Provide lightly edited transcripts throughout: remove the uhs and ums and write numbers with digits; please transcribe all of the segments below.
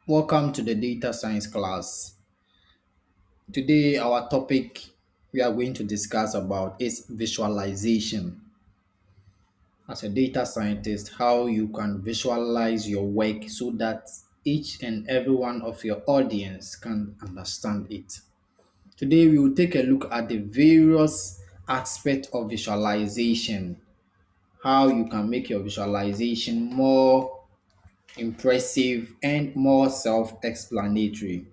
Welcome to the data science class. Today, our topic we are going to discuss about is visualization. As a data scientist, how you can visualize your work so that each and every one of your audience can understand it. Today, we will take a look at the various aspects of visualization, how you can make your visualization more impressive and more self-explanatory.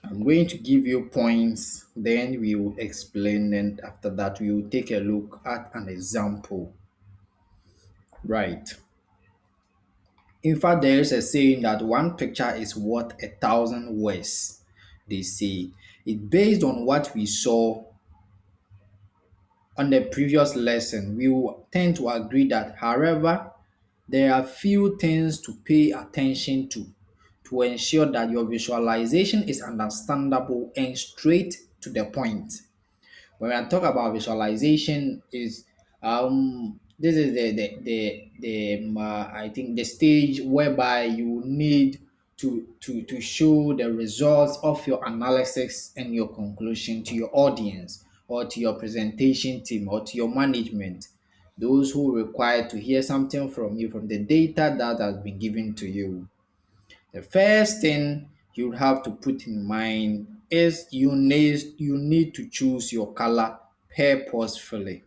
I'm going to give you points, then we will explain, and after that, we will take a look at an example. Right. In fact, there is a saying that one picture is worth 1,000 words. They say it based on what we saw on the previous lesson. We will tend to agree that, however, there are few things to pay attention to ensure that your visualization is understandable and straight to the point. When I talk about visualization, is this is the I think the stage whereby you need to show the results of your analysis and your conclusion to your audience or to your presentation team or to your management, those who require to hear something from you from the data that has been given to you. The first thing you have to put in mind is you need to choose your color purposefully.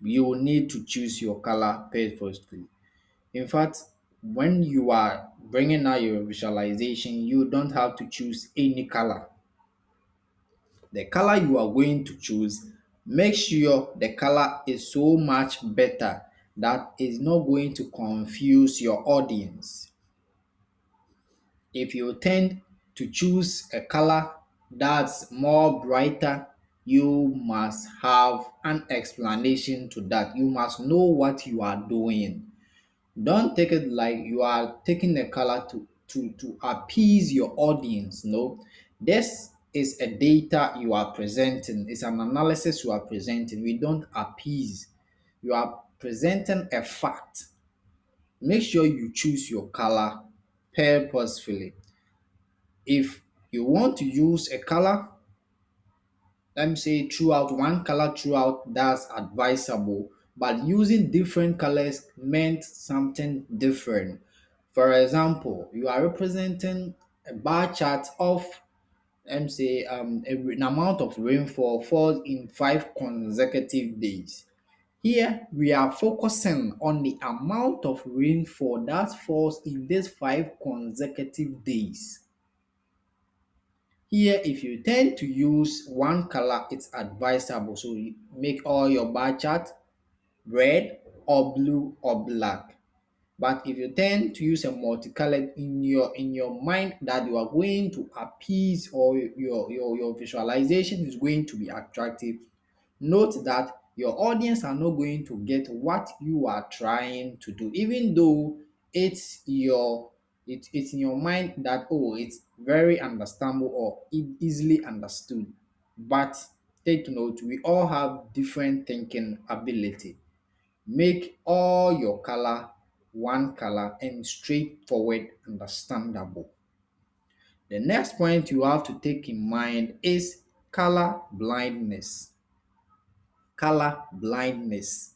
You will need to choose your color purposefully. In fact, when you are bringing out your visualization, you don't have to choose any color. The color you are going to choose, make sure the color is so much better that is not going to confuse your audience. If you tend to choose a color that's more brighter, you must have an explanation to that. You must know what you are doing. Don't take it like you are taking a color to appease your audience. No, this is a data you are presenting, it's an analysis you are presenting. We don't appease, you are presenting a fact. Make sure you choose your color purposefully. If you want to use a color, let me say throughout one color throughout, that's advisable. But using different colors meant something different. For example, you are representing a bar chart of let me say an amount of rainfall falls in 5 consecutive days. Here we are focusing on the amount of rainfall that falls in these 5 consecutive days. Here, if you tend to use one color, it's advisable. So you make all your bar chart red or blue or black. But if you tend to use a multicolored in your mind that you are going to appease or your visualization is going to be attractive, note that your audience are not going to get what you are trying to do, even though it's in your mind that it's very understandable or easily understood. But take note, we all have different thinking ability. Make all your color one color and straightforward, understandable. The next point you have to take in mind is color blindness. Color blindness.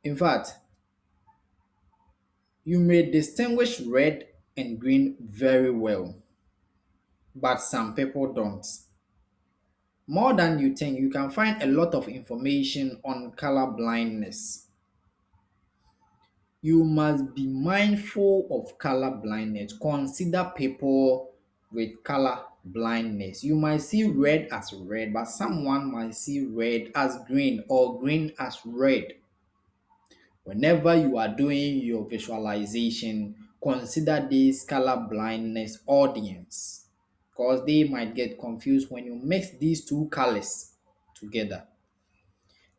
In fact, you may distinguish red and green very well, but some people don't. More than you think, you can find a lot of information on color blindness. You must be mindful of color blindness. Consider people with color blindness. You might see red as red, but someone might see red as green or green as red. Whenever you are doing your visualization, consider this color blindness audience because they might get confused when you mix these two colors together.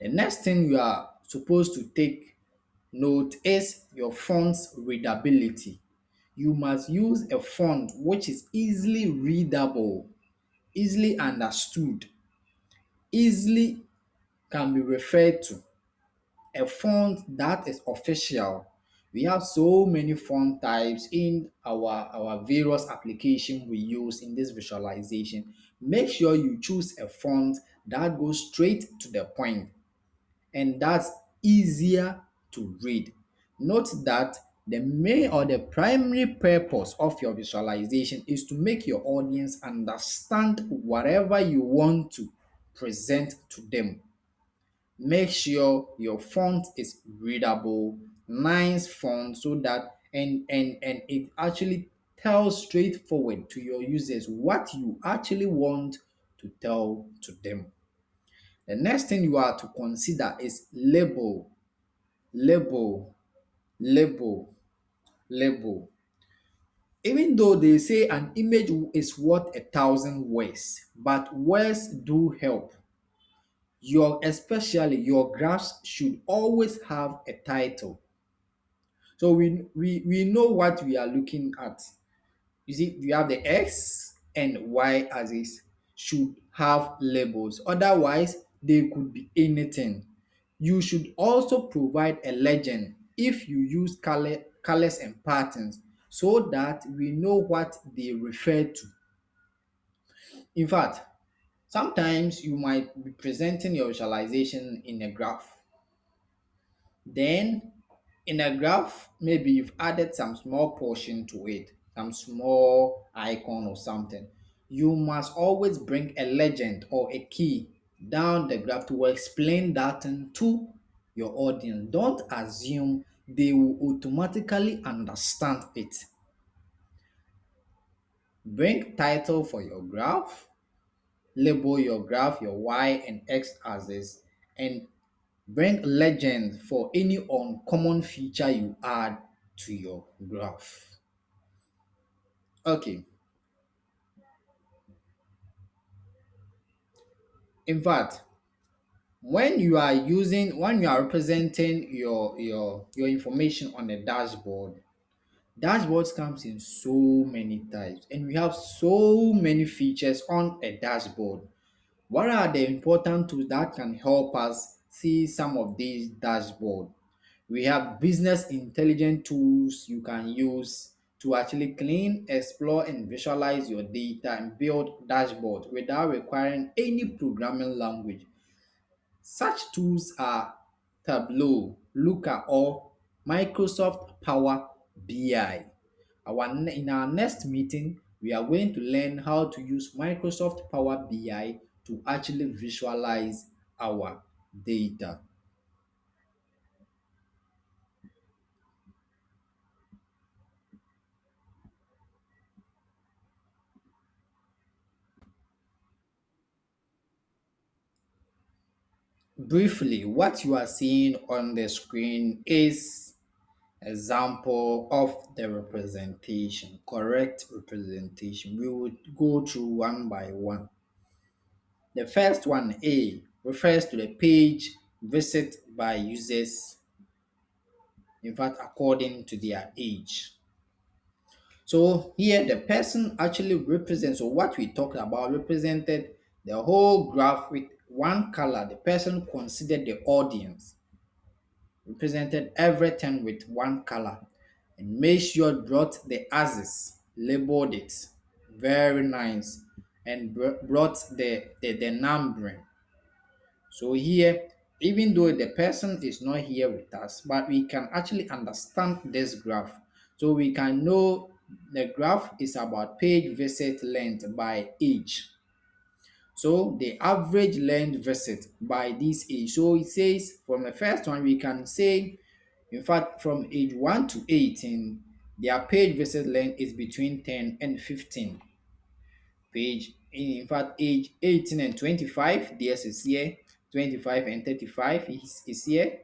The next thing you are supposed to take note is your font's readability. You must use a font which is easily readable, easily understood, easily can be referred to. A font that is official. We have so many font types in our various application we use in this visualization. Make sure you choose a font that goes straight to the point and that's easier to read. Note that the main or the primary purpose of your visualization is to make your audience understand whatever you want to present to them. Make sure your font is readable, nice font so that and it actually tells straightforward to your users what you actually want to tell to them. The next thing you are to consider is label, label, label, label. Even though they say an image is worth 1,000 words, but words do help. Your especially your graphs should always have a title. So we know what we are looking at. You see, we have the X and Y axis should have labels. Otherwise, they could be anything. You should also provide a legend if you use colors and patterns so that we know what they refer to. In fact, sometimes you might be presenting your visualization in a graph. Then in a graph, maybe you've added some small portion to it, some small icon or something. You must always bring a legend or a key down the graph to explain that thing to your audience. Don't assume they will automatically understand it. Bring title for your graph, label your graph, your Y and X axis, and bring legend for any uncommon feature you add to your graph. Okay, in fact, when you are representing your information on a dashboard, dashboards comes in so many types and we have so many features on a dashboard. What are the important tools that can help us see some of these dashboard? We have business intelligence tools you can use to actually clean, explore, and visualize your data and build dashboards without requiring any programming language. Such tools are Tableau, Looker, or Microsoft Power BI. In our next meeting, we are going to learn how to use Microsoft Power BI to actually visualize our data. Briefly, what you are seeing on the screen is example of the representation, correct representation. We will go through one by one. The first one, A, refers to the page visit by users, in fact, according to their age. So here the person actually represents, so what we talked about represented the whole graph with one color. The person considered the audience, represented everything with one color, and made sure brought the axis, labeled it, very nice, and brought the numbering. So here, even though the person is not here with us, but we can actually understand this graph. So we can know the graph is about page visit length by age. So the average length visit by this age. So it says from the first one, we can say, in fact, from age 1 to 18, their page visit length is between 10 and 15. In fact, age 18 and 25, theirs is here. 25 and 35 is here.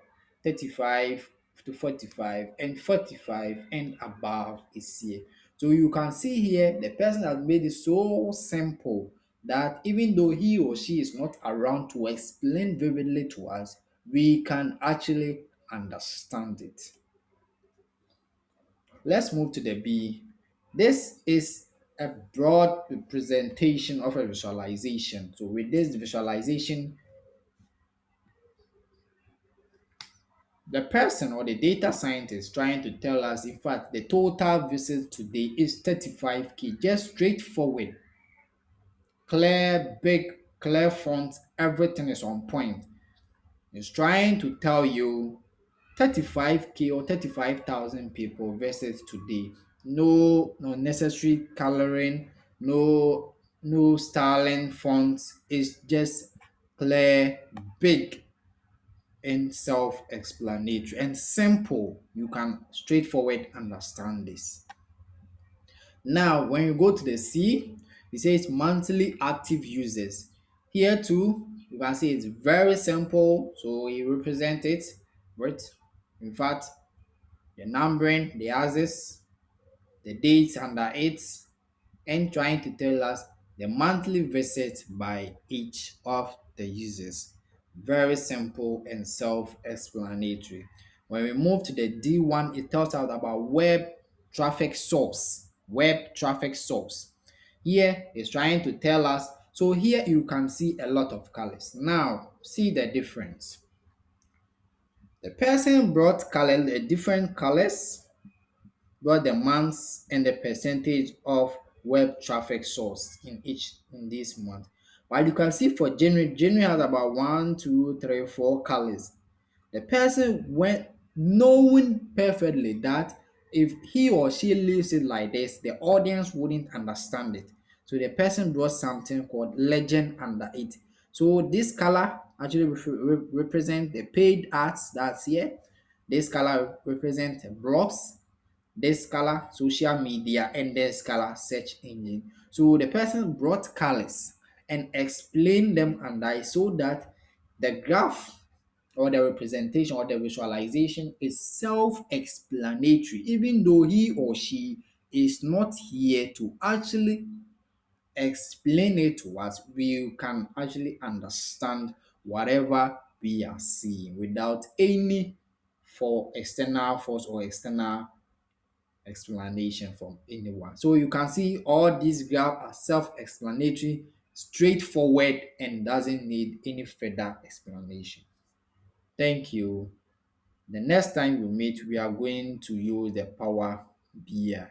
35 to 45 and 45 and above is here. So you can see here the person has made it so simple that even though he or she is not around to explain vividly to us, we can actually understand it. Let's move to the B. This is a broad representation of a visualization. So with this visualization, The person or the data scientist trying to tell us, in fact, the total visit today is 35K. Just straightforward, clear, big, clear font, everything is on point. It's trying to tell you 35K or 35,000 people versus today. No necessary coloring, no styling fonts. It's just clear, big, and self-explanatory and simple. You can straightforward understand this. Now, when you go to the C, it says monthly active users. Here too, you can see it's very simple. So we represent it with, in fact, the numbering, the axis, the dates under it, and trying to tell us the monthly visit by each of the users. Very simple and self-explanatory. When we move to the D1, it tells us about web traffic source. Web traffic source. Here it's trying to tell us, so here you can see a lot of colors. Now, see the difference. The person brought different colors, got the months and the percentage of web traffic source in this month. But you can see for January has about 1, 2, 3, 4 colors. The person went knowing perfectly that if he or she leaves it like this, the audience wouldn't understand it. So the person brought something called legend under it. So this color actually represent the paid ads that's here. This color represents blogs, this color social media, and this color search engine. So the person brought colors and explained them and I so that the graph or the representation or the visualization is self-explanatory, even though he or she is not here to actually explain it to us. We can actually understand whatever we are seeing without any for external force or external explanation from anyone. So you can see all these graphs are self-explanatory, straightforward, and doesn't need any further explanation. Thank you. The next time we meet, we are going to use the Power BI.